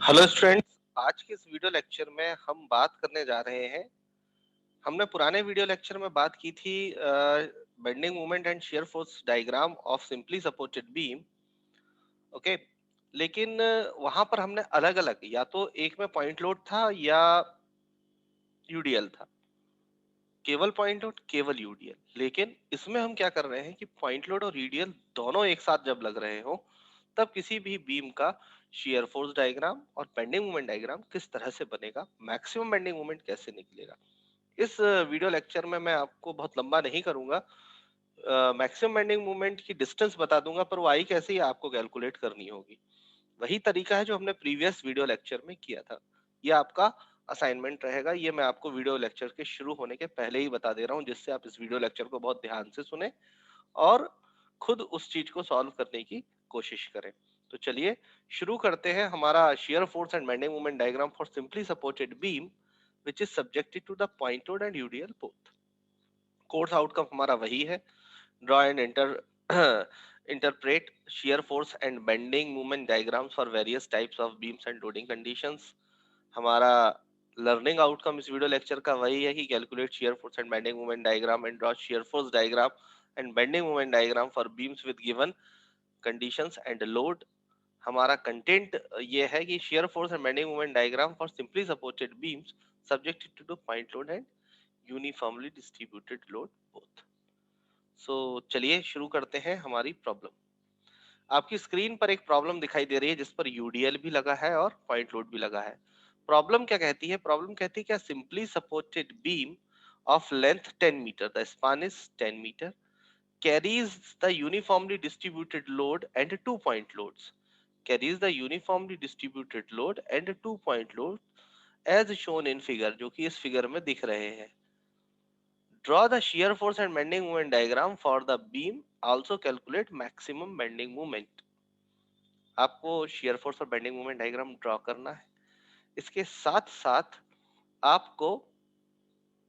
Hello students, आज के इस वीडियो लेक्चर में हम बात करने जा रहे हैं। हमने पुराने वीडियो लेक्चर में बात की थी bending moment and shear force diagram of simply supported beam. Okay, लेकिन वहां पर हमने अलग अलग, या तो एक में पॉइंट लोड था या यूडीएल था, केवल पॉइंट लोड केवल यूडीएल। लेकिन इसमें हम क्या कर रहे हैं कि पॉइंट लोड और यूडीएल दोनों एक साथ जब लग रहे हो तब किसी भी बीम का शियर फोर्स डायग्राम और बेंडिंग मोमेंट डायग्राम किस तरह से बनेगा, मैक्सिमम बेंडिंग मोमेंट कैसे निकलेगा। इस वीडियो लेक्चर में मैं आपको बहुत लंबा नहीं करूंगा, मैक्सिमम बेंडिंग मोमेंट की डिस्टेंस बता दूंगा, पर वो आई कैसे ही आपको कैलकुलेट करनी होगी। वही तरीका है जो हमने प्रीवियस वीडियो लेक्चर में किया था। ये आपका असाइनमेंट रहेगा। ये मैं आपको वीडियो लेक्चर के शुरू होने के पहले ही बता दे रहा हूँ, जिससे आप इस वीडियो लेक्चर को बहुत ध्यान से सुने और खुद उस चीज को सॉल्व करने की कोशिश करें। तो चलिए शुरू करते हैं हमारा share force and bending moment diagram for simply supported beam which is subjected to the point load and UDL both. Course outcome हमारा वही है, draw and interpret shear force and bending moment diagrams for various types of beams and loading conditions. हमारा learning outcome इस video lecture का वही है कि calculate shear force and bending moment diagram and draw shear force diagram and bending moment diagram for beams with given conditions and load. हमारा content ये है कि shear force and bending moment diagram for simply supported beams subjected to point load and uniformly distributed load both. So चलिए शुरू करते हैं हमारी problem. आपकी स्क्रीन पर एक प्रॉब्लम दिखाई दे रही है जिस पर यूडीएल भी लगा है और पॉइंट लोड भी लगा है। प्रॉब्लम क्या कहती है? प्रॉब्लम कहती है क्या simply supported beam of length 10 metre, the span is 10 metre, carries the uniformly distributed load and 2 point loads, carries the uniformly distributed load and 2 point load as shown in figure, जो कि इस figure में दिख रहे हैं। Draw the shear force and bending moment diagram for the beam. Also calculate maximum bending moment. आपको shear force और bending moment diagram draw करना है। इसके साथ साथ आपको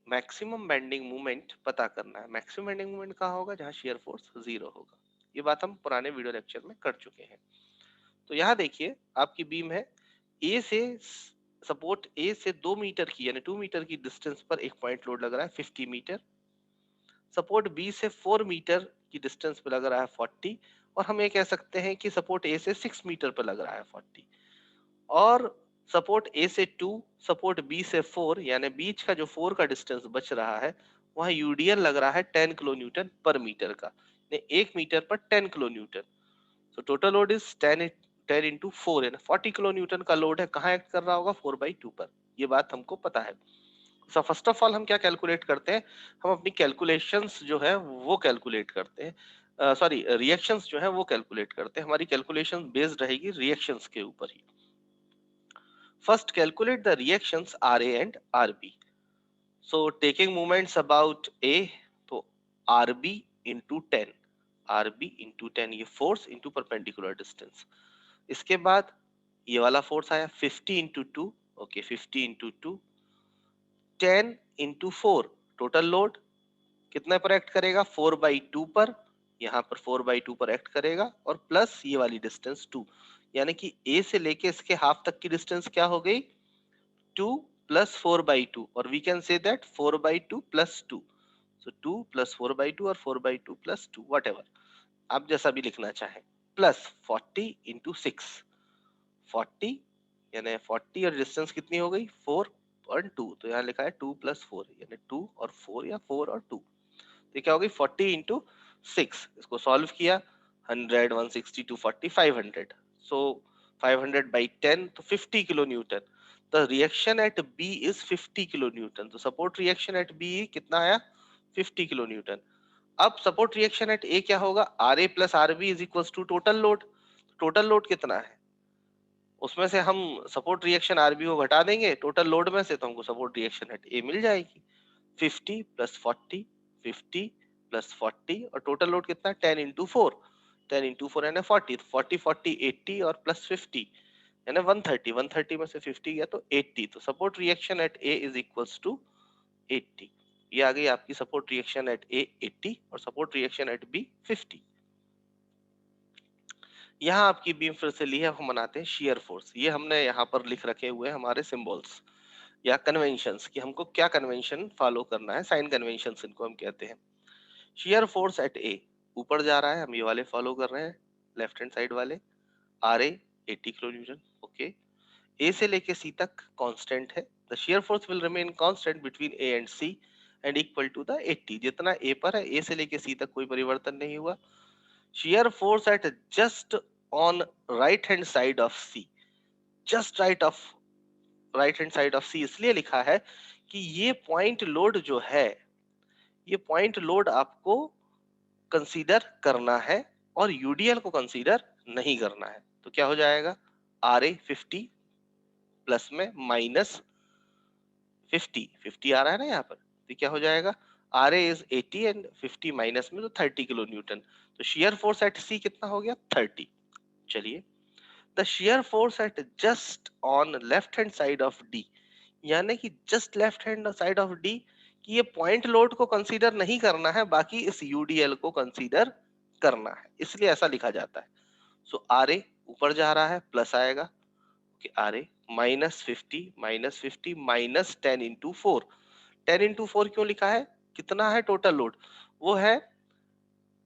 मैक्सिमम बेंडिंग मोमेंट पता करना है। मैक्सिमम बेंडिंग मोमेंट कहाँ होगा? जहाँ shear force 0 होगा। ये बात हम पुराने वीडियो लेक्चर में कर चुके हैं। तो यहाँ देखिए आपकी बीम है, ए से सपोर्ट ए से 2 मीटर की यानी 2 मीटर की डिस्टेंस पर एक पॉइंट लोड लग रहा है 50 मीटर। सपोर्ट बी से 4 मीटर की डिस्टेंस पे लग रहा है 40, और हम ये कह सकते हैं कि सपोर्ट ए से 6 मीटर पर लग रहा है 40, और सपोर्ट ए से 2, सपोर्ट बी से 4, यानी बीच का जो 4 का डिस्टेंस बच रहा है वहाँ यूडीएल लग रहा है 10 किलो न्यूटन पर मीटर का, 1 मीटर पर 10 kilo Newton. So total load is 10 into 4, यानी 40 किलो न्यूटन का लोड है। कहाँ एक्ट कर रहा होगा? 4/2 पर। ये बात हमको पता है। सो फर्स्ट ऑफ ऑल हम क्या कैलकुलेट करते हैं? हम अपनी कैलकुलेशंस जो है वो कैलकुलेट करते हैं, सॉरी रिएक्शंस जो है वो कैलकुलेट करते हैं। हमारी कैलकुलेशन बेस्ड रहेगी रिएक्शंस के ऊपर ही। First calculate the reactions R A and R B. So taking moments about A, तो R B into 10, R B into 10, ये फोर्स इंटू परपेंडिकुलर डिस्टेंस। इसके बाद ये वाला फोर्स आया 50 into 2, okay 50 into 2, 10 into 4, total load कितने पर act करेगा? 4/2 पर। यहाँ पर 4/2 पर एक्ट करेगा, और प्लस ये वाली डिस्टेंस 2, यानी कि ए से लेके इसके हाफ तक की डिस्टेंस क्या हो गई? 2 प्लस 4/2, और we can say that 4/2 plus 2। So 2 plus 4/2 और 4/2 प्लस 2, वट एवर आप जैसा भी लिखना चाहें, प्लस 40 इंटू 6, 40 यानी 40 और डिस्टेंस कितनी हो गई? 4 और 2, तो यहाँ लिखा है 2 प्लस 4 यानी 2 और 4 या 4 और 2। तो क्या होगी? 40 इंटू 6। इसको सॉल्व किया, 100, 160, 240, 500। सो 500 बाई 10 तो 50 kilo newton. The reaction at B is 50 kilo newton. तो सपोर्ट रिएक्शन एट बी कितना आया? 50 किलो न्यूटन। अब सपोर्ट रिएक्शन एट ए क्या होगा? R A plus R B is equal to total load. Total load कितना है? उसमें से हम सपोर्ट रिएक्शन आरबी को घटा देंगे टोटल लोड में से, तो हमको सपोर्ट रिएक्शन एट ए मिल जाएगी। 50 प्लस 40, 50 प्लस 40, और टोटल लोड कितना है? 10 इंटू 4, 10 इंटू 4 यानी 40, 40 40 80 और प्लस 50 यानी 130, 130 में से 50 गया तो 80। तो support reaction at A is equals to 80। ये आ गई आपकी सपोर्ट रिएक्शन एट ए 80 और सपोर्ट रिएक्शन एट बी 50। यहाँ आपकी बीम फिर से ली है, अब हम बनाते हैं शियर फोर्स। ये हमने यहाँ पर लिख रखे हुए हैं हमारे सिंबल्स या कन्वेंशंस कि हमको क्या कन्वेंशन फॉलो करना है, साइन कन्वेंशंस इनको हम कहते हैं। शियर फोर्स एट ए, ऊपर जा रहा है, हम ये वाले फॉलो कर रहे हैं, लेफ्ट हैंड साइड वाले। R A 80 kilo newton, okay. A से लेके सी तक कांस्टेंट है। The shear force will remain constant between A and C and equal to the 80। जितना ए पर है, ए से लेके सी तक कोई परिवर्तन नहीं हुआ। Shear force at just on right hand side of C, just right hand side of C इसलिए लिखा है कि ये पॉइंट लोड जो है, ये पॉइंट लोड आपको कंसीडर करना है और यूडीएल को कंसीडर नहीं करना है। तो क्या हो जाएगा, आर ए 50 प्लस में माइनस 50 आ रहा है ना यहाँ पर, तो क्या हो जाएगा, आर ए इज 80 एंड 50 माइनस में तो 30 किलो न्यूटन। तो शियर फोर्स एट सी कितना हो गया, 30। चलिए, the shear force at just on left hand side of D, यानी कि just left hand side of D, कि ये पॉइंट लोड को कंसीडर नहीं करना है, बाकी इस यूडीएल को कंसीडर करना है, इसलिए ऐसा लिखा जाता है। सो आर ए ऊपर जा रहा है, प्लस आएगा कि R A -50 minus 10 into 4। 10 into 4 क्यों लिखा है, कितना है टोटल लोड, वो है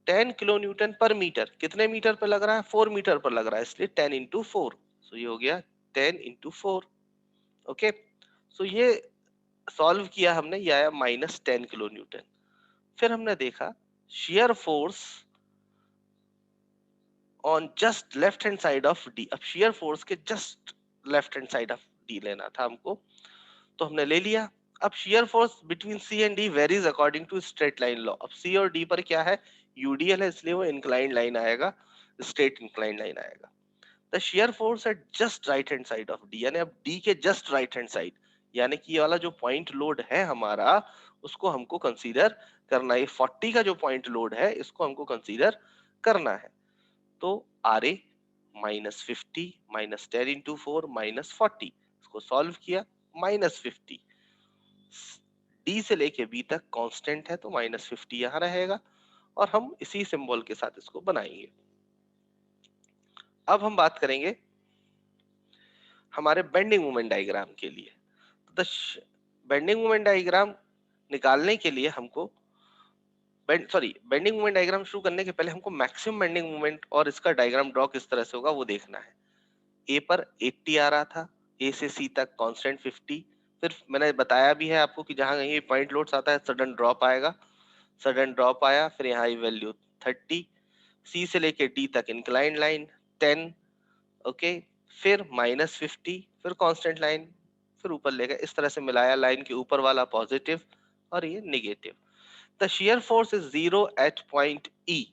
10 किलो न्यूटन पर मीटर। कितने मीटर पर लग रहा है, 4 मीटर पर लग रहा है, इसलिए 10 इंटू 4। सो ये हो गया 10 इंटू 4, ओके। सो ये सॉल्व किया हमने, ये आया -10 किलो न्यूटन। फिर हमने देखा shear force on just left hand side of D. अब शियर फोर्स के just left hand side of D लेना था हमको, तो हमने ले लिया। अब shear force between C and D varies according to straight line law. अब सी और डी पर क्या है, यूडीएल है, इसलिए वो इंक्लाइंड लाइन आएगा, स्ट्रेट इंक्लाइंड लाइन आएगा। The shear force at just right hand side of D, यानी अब डी के जस्ट राइट हैंड साइड, यानी कि ये वाला जो पॉइंट लोड है हमारा, उसको हमको कंसीडर करना है। 40 का जो पॉइंट लोड है, इसको हमको कंसीडर करना है। तो आर ए -50 -10 इंटू 4 -40, इसको सॉल्व किया, -50। डी से लेके बी तक कांस्टेंट है, तो -50 यहाँ रहेगा, और हम इसी सिंबल के साथ इसको बनाएंगे। अब हम बात करेंगे हमारे बेंडिंग मोमेंट डायग्राम के लिए। तो बेंडिंग मोमेंट डायग्राम निकालने के लिए हमको बेंडिंग मोमेंट डायग्राम शुरू करने के पहले हमको मैक्सिमम बेंडिंग मोमेंट और इसका डायग्राम ड्रॉ किस तरह से होगा वो देखना है। ए पर 80 आ रहा था, ए से सी तक कांस्टेंट 50। फिर मैंने बताया भी है आपको कि जहां कहीं पॉइंट लोड्स आता है, सडन ड्रॉप आएगा, सडन ड्रॉप आया, फिर यहाँ वैल्यू 30। सी से लेके डी तक इंक्लाइन लाइन 10, ओके। फिर -50, फिर कांस्टेंट लाइन, फिर ऊपर ले गए, इस तरह से मिलाया, लाइन के ऊपर वाला पॉजिटिव और ये negative. The shear force is 0 at point E,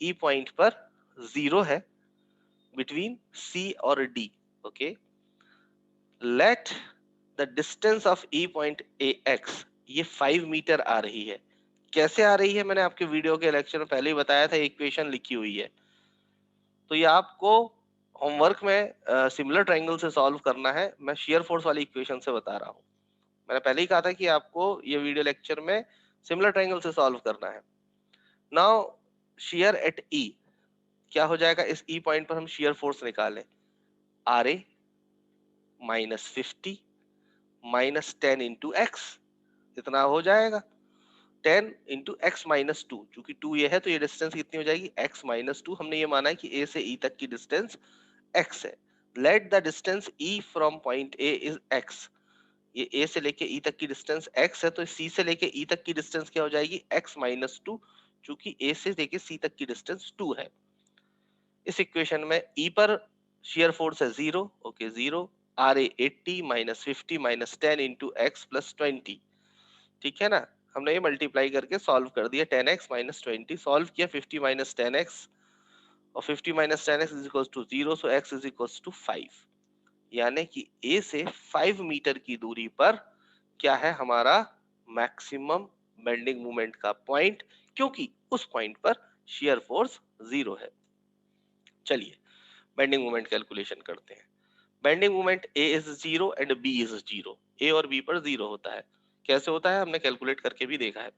E point पर 0 है बिटवीन सी और D, okay. Let the distance of E point A x, ये 5 मीटर आ रही है। कैसे आ रही है, मैंने आपके वीडियो के लेक्चर में पहले ही बताया था, इक्वेशन लिखी हुई है। तो ये आपको होमवर्क में सिमिलर ट्रायंगल से सॉल्व करना है। मैं शियर फोर्स वाली इक्वेशन से बता रहा हूँ। मैंने पहले ही कहा था कि आपको ये वीडियो लेक्चर में सिमिलर ट्रायंगल से सॉल्व करना है। नाउ शियर एट ई, क्या हो जाएगा, इस ई पॉइंट पर हम शियर फोर्स निकालें, आर ए -50 -10 इंटू एक्स, इतना हो जाएगा 10 इंटू x-2। चूंकि 2 ये है, तो ये डिस्टेंस कितनी हो जाएगी, x-2। हमने ये माना है कि a से e तक की डिस्टेंस x है। Late the distance e from point a is x, ये a से लेके e तक की डिस्टेंस x है, तो c से लेके e तक की डिस्टेंस क्या हो जाएगी, x-2। चूंकि a से लेके c तक की डिस्टेंस 2 है। इस इक्वेशन में e पर शियर फोर्स है 0, okay 0। R A 80 -50 -10 into x + 20, ठीक है ना। हमने ये मल्टीप्लाई करके सॉल्व कर दिया, 10x - 20 सॉल्व किया, 50 - 10x, और 50 - 10x is equal to 0, so x is equal to 5। यानी कि a से 5 मीटर की दूरी पर क्या है हमारा मैक्सिमम बेंडिंग मोमेंट का पॉइंट, क्योंकि उस पॉइंट पर शियर फोर्स 0 है। चलिए बेंडिंग मोमेंट कैलकुलेशन करते हैं। Bending moment A is 0 and B is 0, A और बी पर 0 होता है। कैसे होता है, हमने कैलकुलेट करके भी देखा है।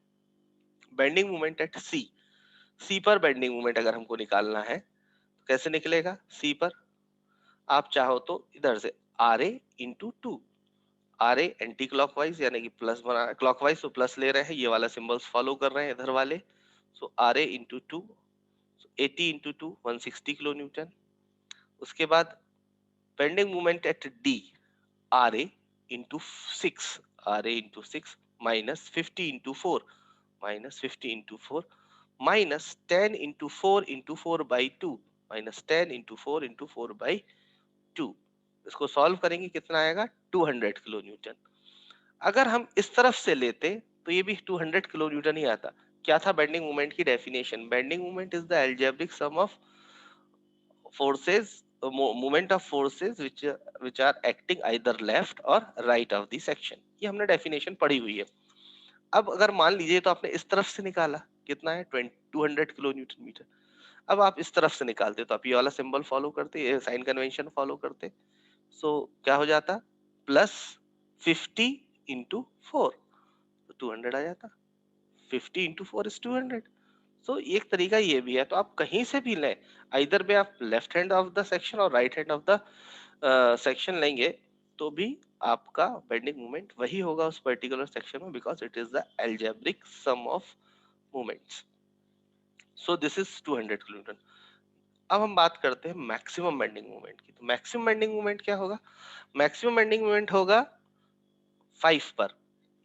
बेंडिंग मोमेंट एट सी, सी पर बेंडिंग मोमेंट अगर हमको निकालना है, कैसे निकलेगा? सी पर आप चाहो तो इधर से R A into two, R A anti clockwise यानी कि प्लस बना, क्लॉकवाइज तो प्लस ले रहे हैं, ये वाला सिंबल्स फॉलो कर रहे हैं इधर वाले। So R A into two, 80 into two 160 kilo newton. उसके बाद bending moment at D, R A into six, R A into six minus 50 into four, minus 50 into four minus 10 into four by two, minus 10 into four by two. इसको solve करेंगे कितना आएगा? 200 kilo Newton. अगर हम इस तरफ से लेते तो ये भी 200 किलो न्यूटन ही आता। क्या था बेंडिंग मोमेंट की definition? Bending moment is the algebraic sum of forces, movement of forces which are acting either left or right of the section। ये हमने डेफिनेशन पढ़ी हुई है। अब अगर मान लीजिए तो आपने इस तरफ से निकाला, कितना है? 200 किलो न्यूटन मीटर। अब आप इस तरफ से निकालते तो आप ये वाला सिंबल फॉलो करते, ये साइन कन्वेंशन फॉलो करते। सो क्या हो जाता? प्लस 50 इंटू फोर, तो 200 आ जाता। 50 इंटू फोर इज 200। सो एक तरीका ये भी है, तो आप कहीं से भी लें, इधर में आप left hand of the section और right hand of the section लेंगे तो भी आपका बेंडिंग मोमेंट वही होगा उस पर्टिकुलर सेक्शन में, because it is the algebraic sum of moments. So this is 200 kilonewton. अब हम बात करते हैं मैक्सिमम बेंडिंग मोमेंट की। तो मैक्सिमम बेंडिंग मोमेंट क्या होगा? मैक्सिमम बेंडिंग मोमेंट होगा 5 पर,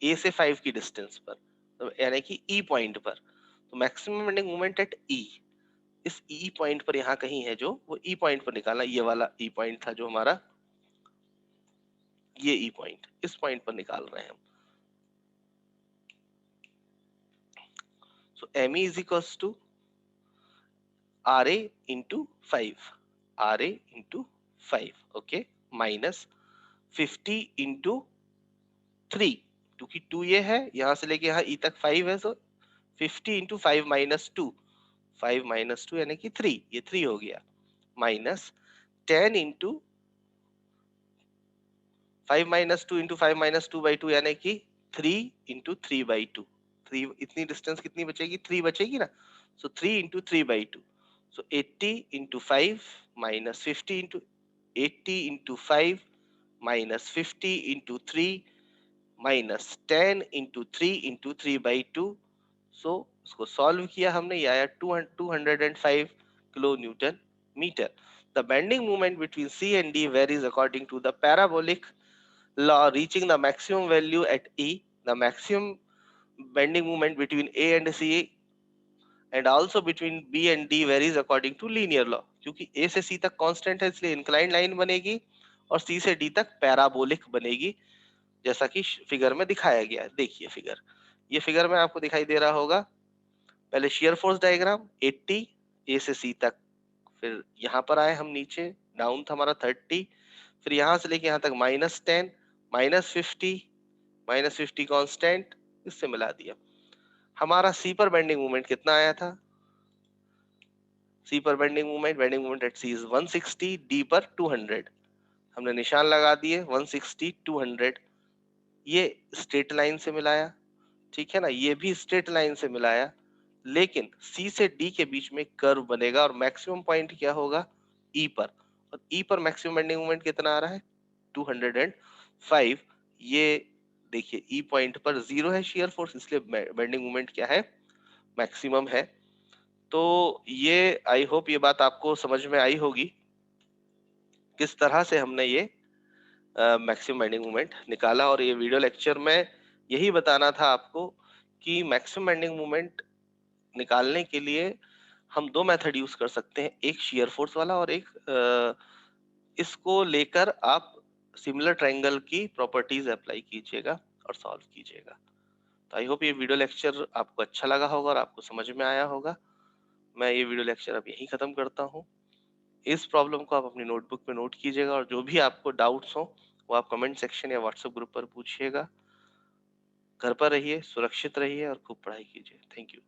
ए से 5 की डिस्टेंस पर, तो यानी कि ई पॉइंट पर। तो मैक्सिमम बेंडिंग मोमेंट एट ई, इस ई पॉइंट पर यहाँ कहीं है, जो वो ई पॉइंट पर निकालना। ये वाला ई पॉइंट था जो हमारा, ये ई पॉइंट, इस पॉइंट पर निकाल रहे हैं हम। So M E is equals to R A into 5, R A into 5, okay, minus 50 into 3, क्योंकि 2 ये है, यहाँ से लेके यहाँ ई तक 5 है। सो 50 इंटू 5 माइनस 2, 5 माइनस 2 यानी कि 3, ये 3 हो गया, minus 10 into 5 minus 2 into 5 minus 2 by 2 यानी कि 3 इंटू 3 बाई 2। 3, इतनी डिस्टेंस कितनी बचेगी? 3 बचेगी ना। So 3 into 3 by 2। So 80 into 5 minus 50 into 80 into 5 minus 50 into 3 minus 10 into 3 into 3 by 2। So उसको सॉल्व किया हमने, ये आया 205 kilo newton metre. The bending movement between C and D varies according to the parabolic law reaching the maximum value at E. The maximum bending moment between A and C and also between B and D varies according to linear law। क्योंकि A से C तक constant है इसलिए inclined line बनेगी, और C से D तक parabolic बनेगी, जैसा कि फिगर में दिखाया गया है। देखिए फिगर, ये फिगर में आपको दिखाई दे रहा होगा। पहले शेयर फोर्स डायग्राम 80 A से C तक, फिर यहाँ पर आए हम नीचे, डाउन था हमारा 30, फिर यहाँ से लेके यहाँ तक -10, -50, -50 कांस्टेंट, इससे मिला दिया। हमारा सी पर बेंडिंग मूवमेंट कितना आया था? सी पर bending movement at C is 160, D पर 200। हमने निशान लगा दिए 160 200, ये स्ट्रेट लाइन से मिलाया, ठीक है ना, ये भी स्ट्रेट लाइन से मिलाया, लेकिन सी से डी के बीच में कर्व बनेगा और मैक्सिमम पॉइंट क्या होगा? ई पर। और ई पर मैक्सिमम बेंडिंग मोमेंट कितना आ रहा है? 205। ये देखिए ई पॉइंट पर 0 है शियर फोर्स, इसलिए बेंडिंग मोमेंट क्या है? मैक्सिमम है। तो ये आई होप ये बात आपको समझ में आई होगी, किस तरह से हमने ये मैक्सिमम बेंडिंग मोमेंट निकाला। और ये वीडियो लेक्चर में यही बताना था आपको कि मैक्सिमम बेंडिंग मोमेंट निकालने के लिए हम दो मेथड यूज कर सकते हैं, एक शियर फोर्स वाला और एक इसको लेकर आप सिमिलर ट्रायंगल की प्रॉपर्टीज अप्लाई कीजिएगा और सॉल्व कीजिएगा। तो आई होप ये वीडियो लेक्चर आपको अच्छा लगा होगा और आपको समझ में आया होगा। मैं ये वीडियो लेक्चर अब यहीं खत्म करता हूँ। इस प्रॉब्लम को आप अपनी नोटबुक में नोट कीजिएगा, और जो भी आपको डाउट्स हो वो आप कमेंट सेक्शन या व्हाट्सएप ग्रुप पर पूछिएगा। घर पर रहिए, सुरक्षित रहिए और खूब पढ़ाई कीजिए। Thank you.